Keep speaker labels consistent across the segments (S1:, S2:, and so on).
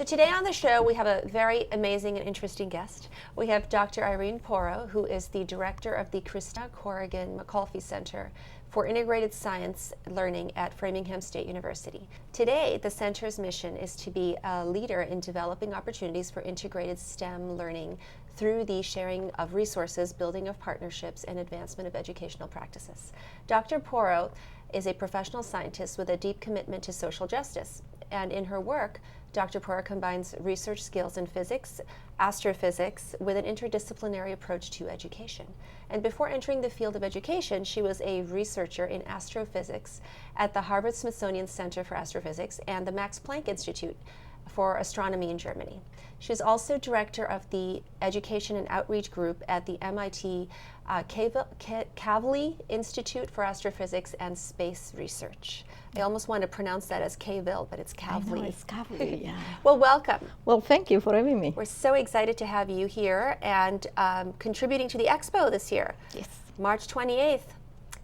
S1: today on the show, we have a very amazing and interesting guest. We have Dr. Irene Porro, who is the director of the Christa Corrigan McAuliffe Center for Integrated Science Learning at Framingham State University. Today, the center's mission is to be a leader in developing opportunities for integrated STEM learning through the sharing of resources, building of partnerships, and advancement of educational practices. Dr. Porro is a professional scientist with a deep commitment to social justice, and in her work, Dr. Porro combines research skills in physics, astrophysics, with an interdisciplinary approach to education. And before entering the field of education, she was a researcher in astrophysics at the Harvard-Smithsonian Center for Astrophysics and the Max Planck Institute for Astronomy in Germany. She is also director of the Education and Outreach Group at the MIT Kavli Institute for Astrophysics and Space Research. I almost want to pronounce that as Kavli, but it's Kavli.
S2: I know, it's Kavli, yeah.
S1: Well, welcome.
S2: Well, thank you for having me.
S1: We're so excited to have you here and contributing to the Expo this year.
S2: Yes.
S1: March 28th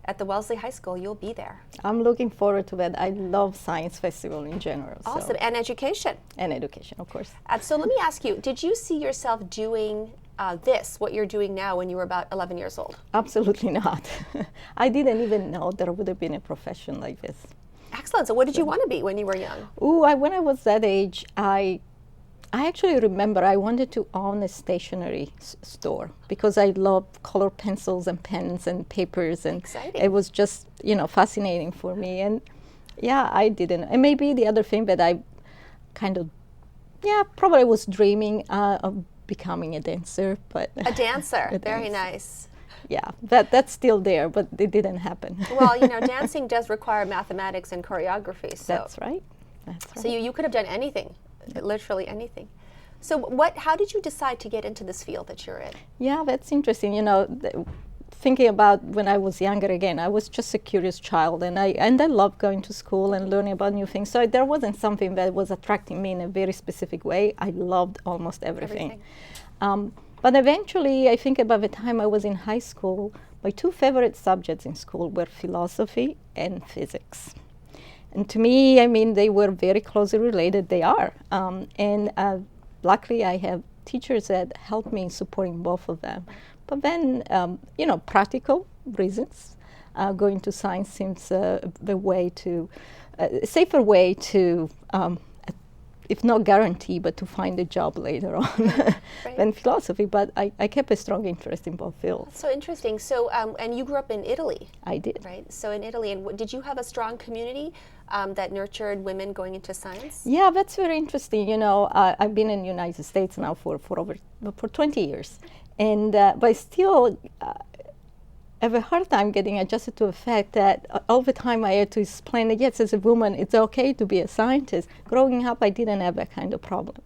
S1: at the Wellesley High School. You'll be there.
S2: I'm looking forward to that. I love Science Festival in general.
S1: Awesome.
S2: So.
S1: And education.
S2: And education, of course.
S1: So let me ask you, did you see yourself doing what you're doing now when you were about 11 years old?
S2: Absolutely not. I didn't even know there would have been a profession like this.
S1: Excellent. So what did you want to be when you were young?
S2: When I was that age, I actually remember I wanted to own a stationery store because I loved color pencils and pens and papers, and
S1: Exciting.
S2: It was just, fascinating for me. And yeah, I didn't. And maybe the other thing that I probably was dreaming of becoming a dancer, but
S1: a dancer.
S2: a
S1: Very
S2: dancer.
S1: nice.
S2: Yeah, that's still there, but it didn't happen.
S1: Well, dancing does require mathematics and choreography. So
S2: That's right. That's right.
S1: So you could have done anything, literally anything. So how did you decide to get into this field that you're in?
S2: Yeah, that's interesting. Thinking about when I was younger again, I was just a curious child, and I loved going to school and learning about new things. So there wasn't something that was attracting me in a very specific way. I loved almost everything. But eventually, I think about the time I was in high school, my two favorite subjects in school were philosophy and physics. And to me, they were very closely related. They are. Luckily, I have teachers that helped me in supporting both of them. But then, practical reasons, going to science seems the way to, a safer way to, if not guarantee, but to find a job later on than philosophy. But I kept a strong interest in both fields.
S1: That's so interesting. So, and you grew up in Italy.
S2: I did.
S1: Right. So in Italy, and did you have a strong community that nurtured women going into science?
S2: Yeah, that's very interesting. I've been in the United States now for 20 years. And but still have a hard time getting adjusted to the fact that all the time I had to explain that yes, as a woman, it's okay to be a scientist. Growing up, I didn't have that kind of problem.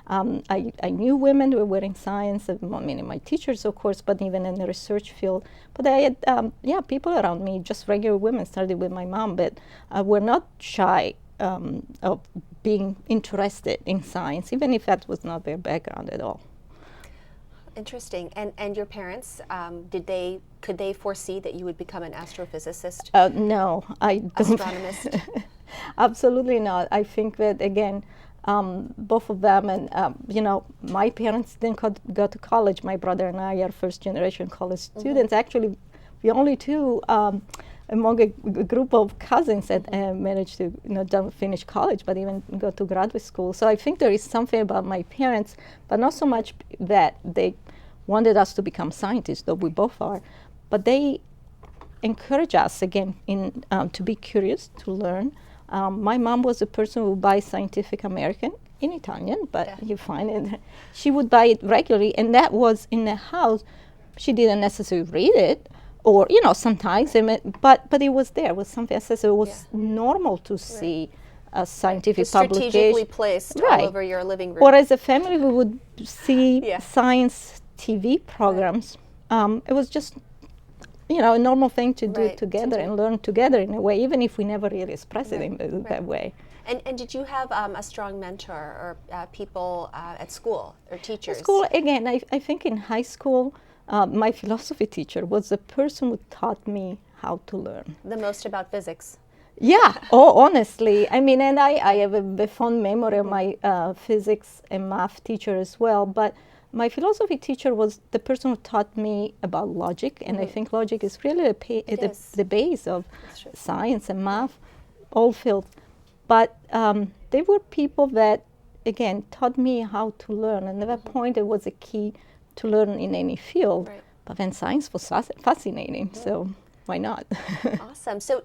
S2: I knew women who were in science, many of my teachers, of course, but even in the research field. But I had people around me, just regular women, started with my mom, but were not shy of being interested in science, even if that was not their background at all.
S1: Interesting. And your parents, could they foresee that you would become an astrophysicist?
S2: No, I don't.
S1: Astronomist?
S2: Absolutely not. I think that, again, both of them, and my parents didn't go to college. My brother and I are first-generation college students. Actually, the only two among a group of cousins that managed to don't finish college, but even go to graduate school. So I think there is something about my parents, but not so much that they wanted us to become scientists, though we both are, but they encourage us, again, to be curious, to learn. My mom was a person who would buy Scientific American in Italian, but you find it. She would buy it regularly, and that was in the house. She didn't necessarily read it, or sometimes, but it was there. It was something accessible. It was normal to see a scientific publication.
S1: Strategically placed all over your living room.
S2: Or as a family, we would see science TV programs. It was just, a normal thing to do together and learn together in a way, even if we never really express it in that way.
S1: And did you have a strong mentor or people at school or teachers?
S2: At school, again, I think in high school, my philosophy teacher was the person who taught me how to learn.
S1: The most about physics?
S2: Yeah, oh, honestly. I mean, and I have a fond memory of my physics and math teacher as well. But my philosophy teacher was the person who taught me about logic. And I think logic is really the base of science and math, all fields. But they were people that, again, taught me how to learn. And at that point, it was a key to learn in any field.
S1: Right.
S2: But then science was fascinating. Yeah. So why not?
S1: Awesome. So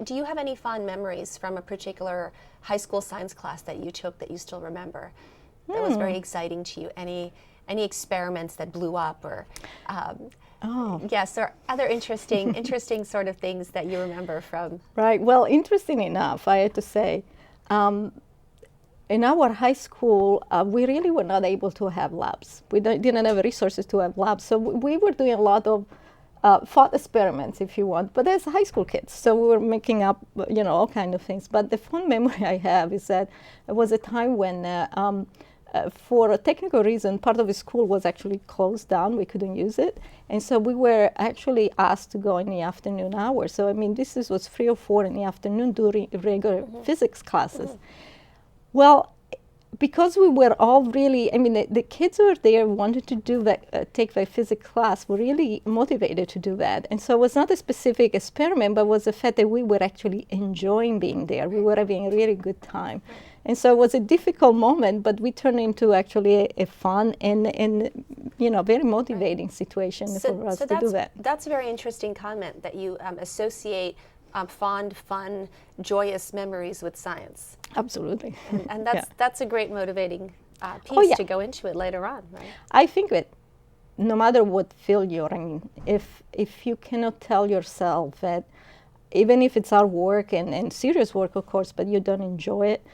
S1: do you have any fond memories from a particular high school science class that you took that you still remember that was very exciting to you? Any experiments that blew up, or yes, or other interesting sort of things that you remember from?
S2: Right. Well, interesting enough, I had to say, in our high school, we really were not able to have labs. We didn't have resources to have labs, so we were doing a lot of thought experiments, if you want, but as high school kids. So we were making up, all kinds of things. But the fond memory I have is that it was a time when, for a technical reason, part of the school was actually closed down. We couldn't use it. And so we were actually asked to go in the afternoon hours. So, I mean, this was 3 or 4 in the afternoon during regular physics classes. Well, because we were all really, I mean, the kids who were there wanted to do that, take the physics class, were really motivated to do that. And so it was not a specific experiment, but it was the fact that we were actually enjoying being there. We were having a really good time. And so it was a difficult moment, but we turned into actually a fun and very motivating situation for us to do that.
S1: That's a very interesting comment that you associate fond, fun, joyous memories with science.
S2: Absolutely.
S1: And that's a great motivating piece to go into it later on, right?
S2: I think that no matter what field you're in, if you cannot tell yourself that, even if it's hard work and serious work, of course, but you don't enjoy it,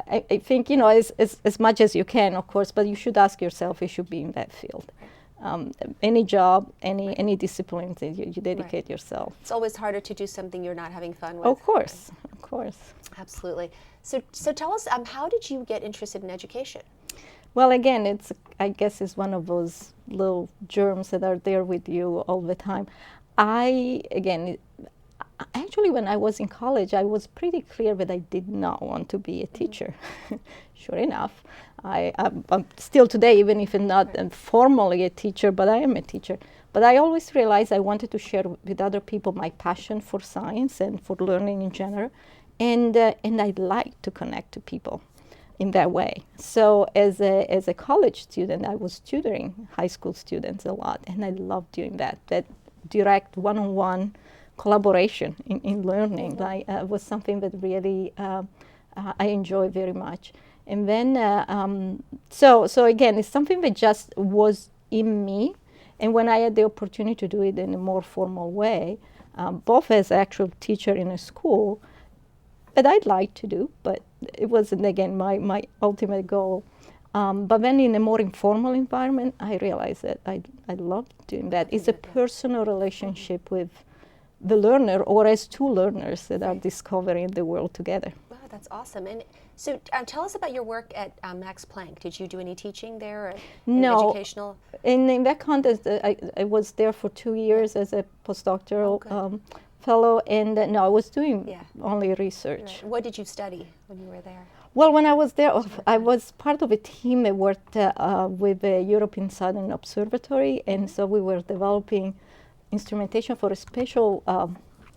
S2: I think, as much as you can, of course, but you should ask yourself if you should be in that field. Any job, any discipline that you dedicate yourself.
S1: It's always harder to do something you're not having fun with.
S2: Of course.
S1: Absolutely. So tell us, how did you get interested in education?
S2: Well, again, I guess it's one of those little germs that are there with you all the time. Actually, when I was in college, I was pretty clear that I did not want to be a teacher. Sure enough, I'm still today, even if I'm not formally a teacher, but I am a teacher. But I always realized I wanted to share with other people my passion for science and for learning in general, and I like to connect to people in that way. So as a college student, I was tutoring high school students a lot, and I loved doing that direct one-on-one collaboration in learning. Was something that really I enjoy very much. And then, so again, it's something that just was in me. And when I had the opportunity to do it in a more formal way, both as actual teacher in a school, that I'd like to do, but it wasn't, again, my ultimate goal. But then in a more informal environment, I realized that I love doing that. It's a personal relationship with the learner, or as two learners that are discovering the world together.
S1: Wow, that's awesome. And so tell us about your work at Max Planck. Did you do any teaching there? Or
S2: no.
S1: Educational?
S2: In that context, I was there for 2 years as a postdoctoral fellow, and no, I was doing only research.
S1: Right. What did you study when you were there?
S2: Well, when I was there, I was part of a team that worked with the European Southern Observatory, and so we were developing instrumentation for a special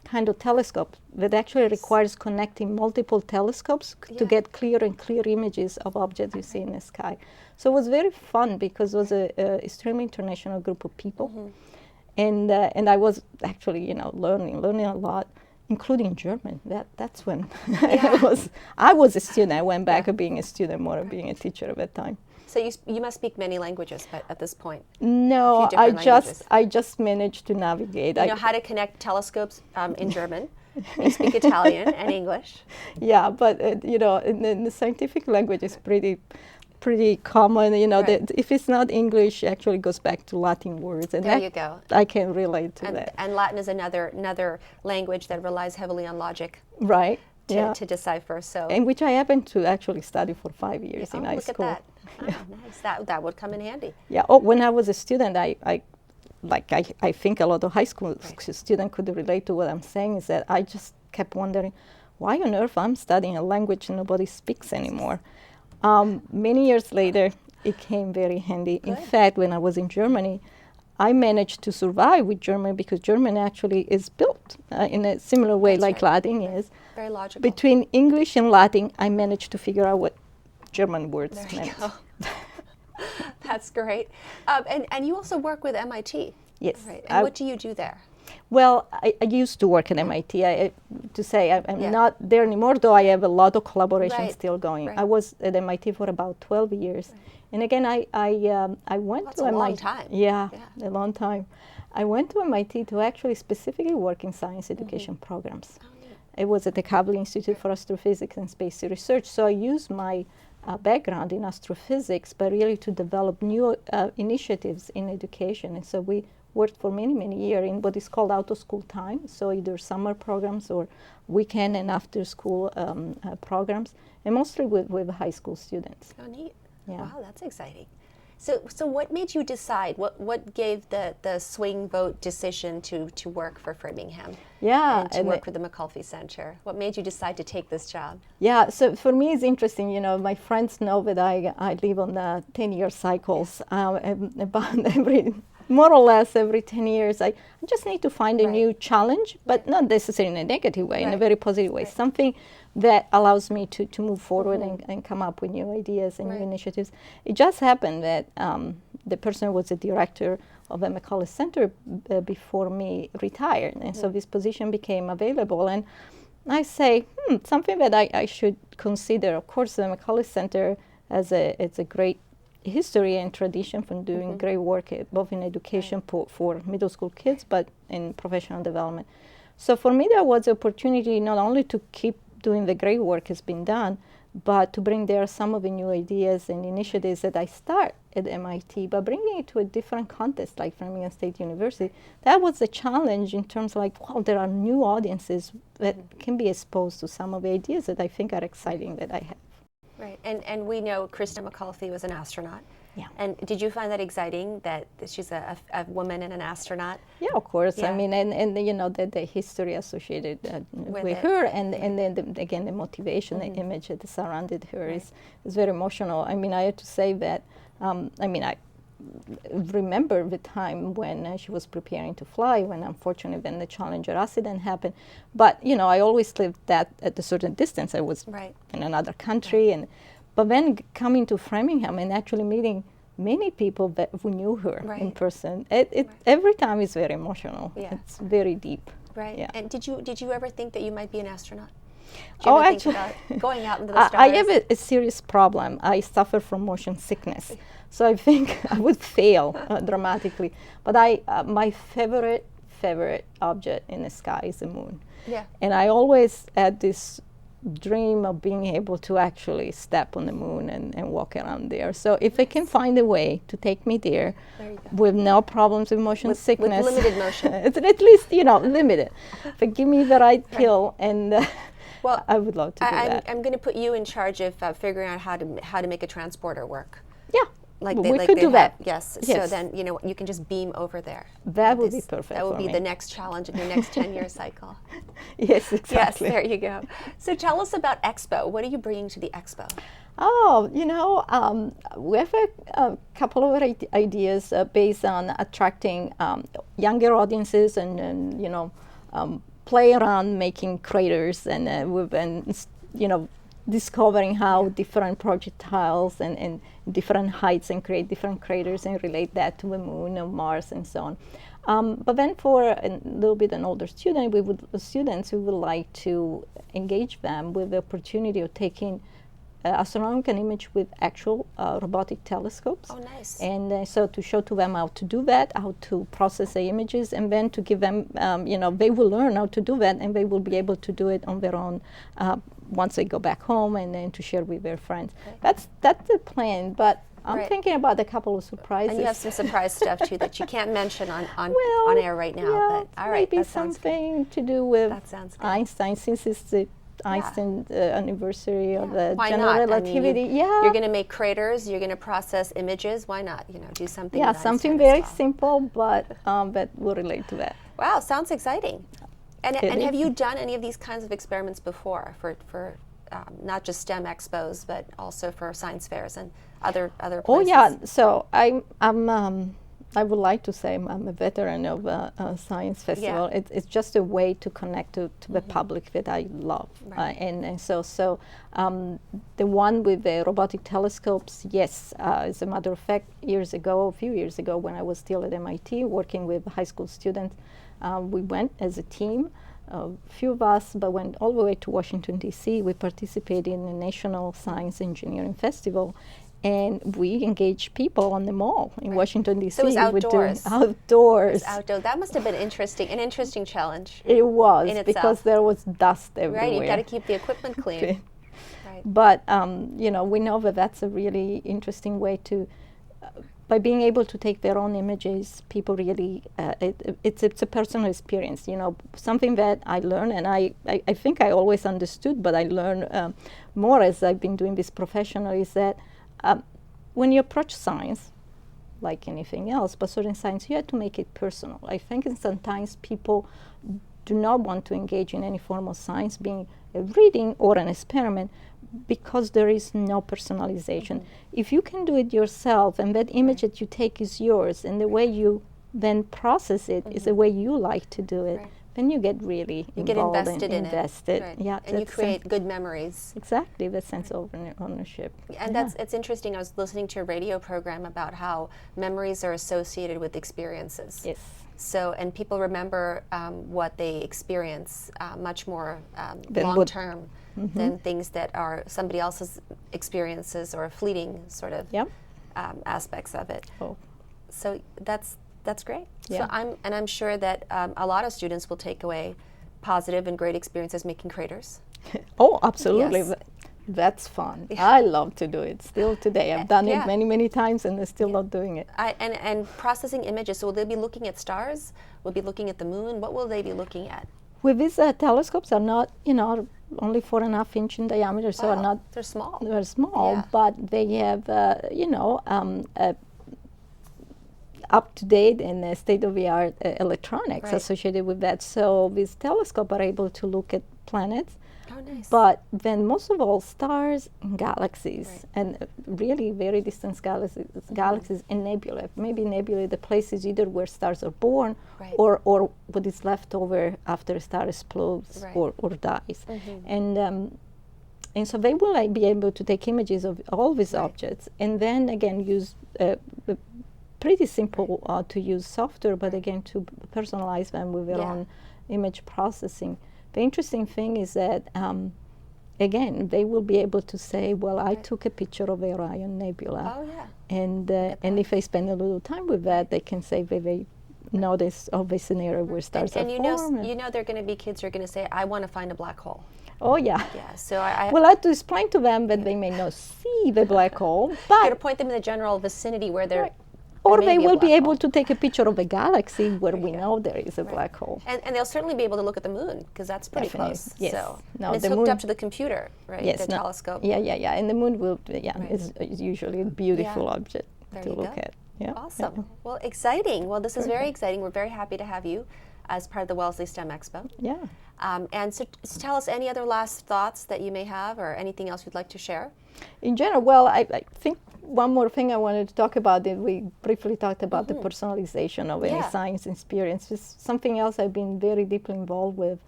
S2: kind of telescope that actually requires connecting multiple telescopes to get clear images of objects you see in the sky. So it was very fun because it was an extremely international group of people. And I was actually, learning a lot, including German. That's when I was a student. I went back to being a student more than being a teacher at that time.
S1: So you must speak many languages at this point.
S2: No, I just managed to navigate.
S1: You know how to connect telescopes in German. You speak Italian and English.
S2: Yeah, but in the scientific language is pretty common. If it's not English, it actually goes back to Latin words, and
S1: there you go.
S2: I can relate to that.
S1: And Latin is another language that relies heavily on logic.
S2: Right.
S1: To decipher. So.
S2: And which I happened to actually study for 5 years in high school.
S1: Look at that. Nice. That would come in handy.
S2: Yeah. When I was a student, I think a lot of high school students could relate to what I'm saying, is that I just kept wondering, why on earth I'm studying a language nobody speaks anymore? Many years later, it came very handy.
S1: Good.
S2: In fact, when I was in Germany, I managed to survive with German because German actually is built in a similar way like Latin is.
S1: Very logical.
S2: Between English and Latin, I managed to figure out what German words
S1: There
S2: meant.
S1: you go. That's great. And you also work with MIT.
S2: Yes.
S1: Right. And what do you do there?
S2: Well, I used to work at MIT. I'm
S1: Yeah.
S2: not there anymore, though I have a lot of collaboration
S1: Right.
S2: still going.
S1: Right.
S2: I was at MIT for about 12 years.
S1: Right.
S2: And again, I went
S1: That's
S2: to
S1: a
S2: MIT.
S1: long time.
S2: Yeah,
S1: Yeah.
S2: a long time. I went to MIT to actually specifically work in science education programs.
S1: Oh, neat.
S2: It was at the Kavli Institute for Astrophysics and Space Research. So I used my background in astrophysics, but really to develop new initiatives in education. And so we worked for many, many years in what is called out-of-school time, so either summer programs or weekend and after-school programs, and mostly with high school students.
S1: Oh, neat.
S2: Yeah.
S1: Wow, that's exciting. So what made you decide? What gave the swing vote decision to work for Framingham?
S2: Yeah,
S1: And to work for the McAuliffe Center? What made you decide to take this job?
S2: Yeah, so for me it's interesting, you know, my friends know that I live on 10-year cycles. About more or less every 10 years, I just need to find a
S1: Right.
S2: new challenge, but not necessarily in a negative way, in a
S1: Right.
S2: very positive way.
S1: Right.
S2: Something that allows me to move forward and come up with new ideas and
S1: Right.
S2: new initiatives. It just happened that the person who was the director of the McAuliffe Center before me retired, and so this position became available. And I say, something that I should consider. Of course, the McAuliffe Center it's a great history and tradition from doing great work both in education for middle school kids, but in professional development. So for me, there was the opportunity not only to keep doing the great work has been done, but to bring there some of the new ideas and initiatives that I start at MIT, but bringing it to a different context like Framingham State University. That was the challenge in terms of like, wow, there are new audiences that can be exposed to some of the ideas that I think are exciting that I have.
S1: Right. And we know Christa McAuliffe was an astronaut.
S2: Yeah.
S1: And did you find that exciting that she's a woman and an astronaut?
S2: Yeah, of course.
S1: Yeah.
S2: I mean, and you know, the history associated with
S1: it.
S2: her, and then again, the motivation, the image that surrounded her is very emotional. I mean, I have to say that, I remember the time when she was preparing to fly, when unfortunately then the Challenger accident happened. But, you know, I always lived that at a certain distance. I was in another country, but then coming to Framingham and actually meeting many people who knew her in person, every time is very emotional.
S1: Yeah.
S2: It's very deep.
S1: Right.
S2: Yeah.
S1: And did you ever think that you might be an astronaut? Did
S2: Oh,
S1: you ever
S2: actually,
S1: think about going out into the stars?
S2: I have a serious problem. I suffer from motion sickness, so I think I would fail dramatically. But my favorite object in the sky is the moon.
S1: Yeah.
S2: And I always had this dream of being able to actually step on the moon and walk around there. So if I can find a way to take me there
S1: There you go.
S2: with no problems with motion sickness.
S1: With limited motion.
S2: It's at least, you know, limited. But give me the right pill, and
S1: Well,
S2: I would love to do that.
S1: I'm going to put you in charge of figuring out how to make a transporter work.
S2: Yeah.
S1: Like
S2: we
S1: they
S2: could do that.
S1: Yes. So
S2: Yes.
S1: then, you know, you can just beam over there.
S2: That would be perfect
S1: That would
S2: for
S1: be
S2: me.
S1: the next challenge in your next 10-year cycle.
S2: Yes,
S1: Yes,
S2: exactly.
S1: there you go. So tell us about Expo. What are you bringing to the Expo?
S2: Oh, you know, we have a couple of ideas based on attracting younger audiences and you know, play around making craters, and we've been, you know, discovering how different projectiles and different heights and create different craters and relate that to the moon and Mars and so on. But then for a little bit an older student, students, we would like to engage them with the opportunity of taking astronomical image with actual robotic telescopes.
S1: Oh, nice.
S2: And so to show to them how to do that, how to process the images, and then to give them, you know, they will learn how to do that, and they will be able to do it on their own once they go back home, and then to share with their friends.
S1: Okay.
S2: That's the plan, but I'm
S1: Right.
S2: thinking about a couple of surprises.
S1: And you have some surprise stuff too that you can't mention on
S2: well,
S1: air right now.
S2: yeah,
S1: But all right,
S2: maybe
S1: that sounds good.
S2: something to do with
S1: That sounds good.
S2: Einstein, since it's the Einstein anniversary of the
S1: Why
S2: general
S1: not?
S2: relativity.
S1: I mean,
S2: yeah,
S1: you're going to make craters. You're going to process images. Why not? You know, do something.
S2: yeah,
S1: with
S2: something
S1: Einstein as
S2: very
S1: well.
S2: simple, but that will relate to that.
S1: Wow, sounds exciting. And have you done any of these kinds of experiments before for not just STEM expos, but also for science fairs and other places?
S2: Oh yeah, so I would like to say I'm a veteran of a science festival.
S1: Yeah.
S2: It's just a way to connect to the public that I love.
S1: Right.
S2: And so the one with the robotic telescopes, yes, as a matter of fact, a few years ago, when I was still at MIT working with high school students, we went as a team, a few of us, but went all the way to Washington, D.C. We participated in the National Science Engineering Festival, and we engaged people on the mall in Washington, D.C.
S1: So it was outdoors.
S2: Outdoors.
S1: It was outdoors. That must have been an interesting challenge.
S2: It was,
S1: in
S2: because
S1: itself.
S2: there was dust everywhere.
S1: Right, you've got to keep the equipment clean. Right.
S2: But, we know that that's a really interesting way to, by being able to take their own images, people really, it's a personal experience, something that I learned, and I think I always understood, but I learned more as I've been doing this professionally, is that when you approach science, like anything else, but certain science, you have to make it personal. I think sometimes people do not want to engage in any form of science, being a reading or an experiment, because there is no personalization. If you can do it yourself, and that image that you take is yours, and the way you then process it is the way you like to do it, then you get really involved
S1: invested in
S2: invested.
S1: it. Right.
S2: Yeah,
S1: and you create good memories.
S2: Exactly, the sense of ownership.
S1: And it's interesting. I was listening to a radio program about how memories are associated with experiences.
S2: Yes.
S1: So, and people remember what they experience much more long term than things that are somebody else's experiences or fleeting sort of aspects of it.
S2: Oh.
S1: So that's great.
S2: Yeah.
S1: So I'm sure that a lot of students will take away positive and great experiences making craters.
S2: Oh, absolutely.
S1: Yes.
S2: That's fun. I love to do it still today. I've done it many, many times, and I still love doing it.
S1: And processing images. So will they be looking at stars? Will they be looking at the moon? What will they be looking at?
S2: With these telescopes are not, only 4.5 inch in diameter, so are not.
S1: They're small.
S2: They're small, but they have, up-to-date and state-of-the-art electronics associated with that. So these telescopes are able to look at planets.
S1: Oh, nice.
S2: But then most of all, stars and galaxies, and really very distant galaxies and nebulae. Maybe nebulae, the places either where stars are born or what is left over after a star explodes or dies. And so they will be able to take images of all these objects, and then again use pretty simple to use software, but again to personalize them with their own image processing. The interesting thing is that, again, they will be able to say, well, I took a picture of the Orion Nebula.
S1: Oh, yeah.
S2: And if they spend a little time with that, they can say they notice of a scenario where stars are formed.
S1: You know there are going to be kids who are going to say, I want to find a black hole.
S2: Oh, yeah.
S1: Yeah, so I
S2: well, I have to explain to them that they may not see the black hole, but...
S1: You're going to point them in the general vicinity where they're...
S2: Or they will be able to take a picture of a galaxy where we know there is a black hole.
S1: And they'll certainly be able to look at the moon, because that's pretty close.
S2: Yes.
S1: So,
S2: No,
S1: and it's
S2: the
S1: hooked
S2: moon
S1: up to the computer, right?
S2: Yes.
S1: The telescope.
S2: Yeah. And the moon will, is usually a beautiful object to look at. Yeah.
S1: Awesome.
S2: Yeah.
S1: Well, exciting. Well, this is very exciting. We're very happy to have you as part of the Wellesley STEM Expo.
S2: Yeah.
S1: And so tell us any other last thoughts that you may have, or anything else you'd like to share?
S2: In general, well, I think one more thing I wanted to talk about, that we briefly talked about the personalization of any science experience. Just something else I've been very deeply involved with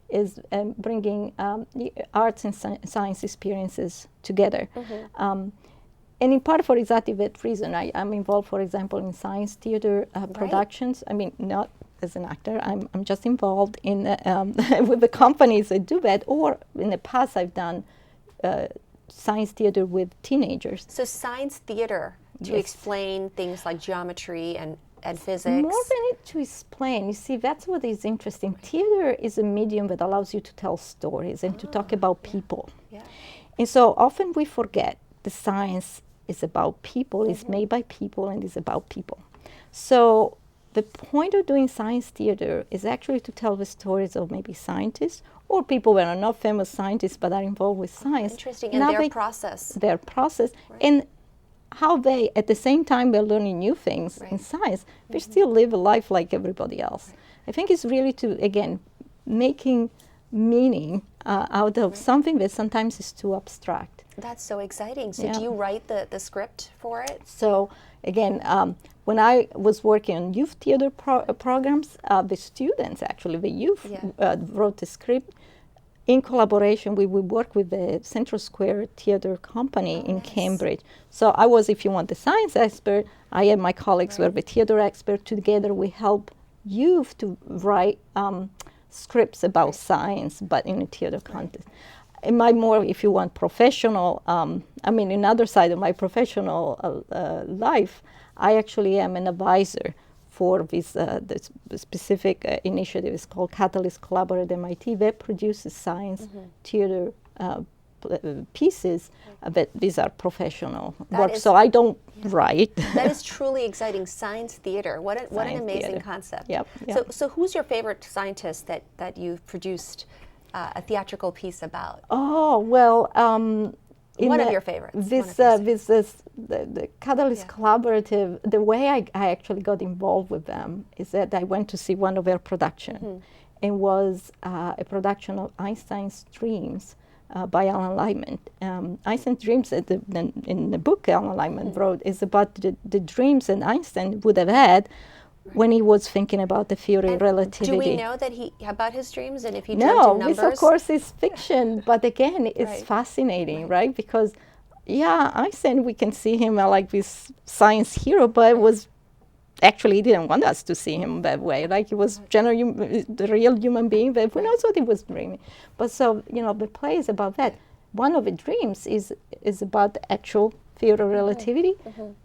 S2: is bringing the arts and science experiences together. And in part for exactly that reason, I'm involved, for example, in science theater productions. I mean, not as an actor, I'm just involved in with the companies that do that, or in the past I've done science theater with teenagers.
S1: So science theater to explain things like geometry and physics.
S2: More than it to explain, you see, that's what is interesting. Theater is a medium that allows you to tell stories and to talk about people.
S1: Yeah.
S2: And so often we forget the science is about people, it's made by people, and is about people. So the point of doing science theater is actually to tell the stories of maybe scientists or people that are not famous scientists but are involved with science.
S1: Interesting, and their process.
S2: Their process, and how they, at the same time they're learning new things in science, they still live a life like everybody else. I think it's really to, again, making meaning out of something that sometimes is too abstract.
S1: That's so exciting. So do you write the script for it?
S2: So again, when I was working on youth theater programs, the students, actually, the youth wrote the script. In collaboration, we would work with the Central Square Theater Company in Cambridge. So I was, if you want, the science expert. I and my colleagues were the theater expert. Together, we help youth to write scripts about science, but in a theater context. In my more, if you want, professional, another side of my professional life, I actually am an advisor for this specific initiative. It's called Catalyst Collaborate at MIT that produces science theater pieces, but these are professional work. So I don't write.
S1: That is truly exciting. Science theater. What an amazing
S2: theater.
S1: concept.
S2: Yep.
S1: So who's your favorite scientist that you've produced a theatrical piece about?
S2: Oh, well,
S1: one of your favorites.
S2: The Catalyst Collaborative, the way I actually got involved with them is that I went to see one of their production. It was a production of Einstein's Dreams by Alan Lyman. Einstein's Dreams, in the book Alan Lyman wrote, is about the dreams that Einstein would have had when he was thinking about the theory of relativity.
S1: Do we know that about his dreams, and if he dreamt in numbers?
S2: No, this of course is fiction, but again, it's fascinating, right? Because, Einstein, we can see him like this science hero, but it was actually, he didn't want us to see him that way. Like, he was the real human being, but who knows what he was dreaming. But so, the play is about that. One of the dreams is about the actual theory of relativity,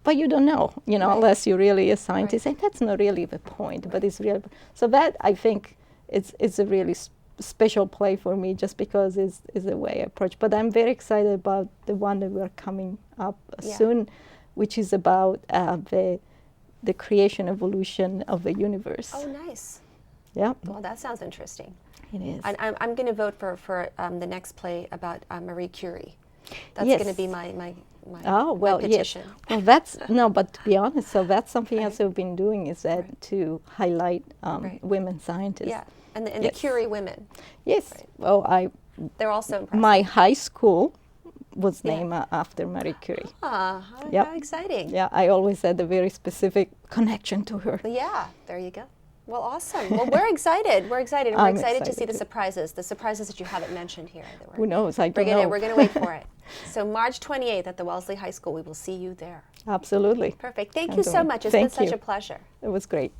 S2: but you don't know, unless you're really a scientist, and that's not really the point, but it's real. So that, I think, it's a really special play for me, just because it's the way I approach. But I'm very excited about the one that we're coming up soon, which is about the creation, evolution of the universe.
S1: Oh, nice.
S2: Yeah.
S1: Well, that sounds interesting.
S2: It is.
S1: And I'm going to vote for the next play about Marie Curie. That's going to be my petition.
S2: Yes. Well, but to be honest, so that's something else we've been doing, is that to highlight women scientists.
S1: Yeah, and the Curie women.
S2: Yes.
S1: Right.
S2: Well,
S1: they're also impressive.
S2: My high school was named after Marie Curie.
S1: How exciting.
S2: Yeah, I always had a very specific connection to her.
S1: Yeah, there you go. Well, awesome. Well, we're excited. We're excited. We're excited to see the surprises that you haven't mentioned here.
S2: Who knows? I don't know.
S1: We're going to wait for it. So March 28th at the Wellesley High School, we will see you there.
S2: Absolutely.
S1: Perfect. Thank you so much. It's been such a pleasure.
S2: It was great.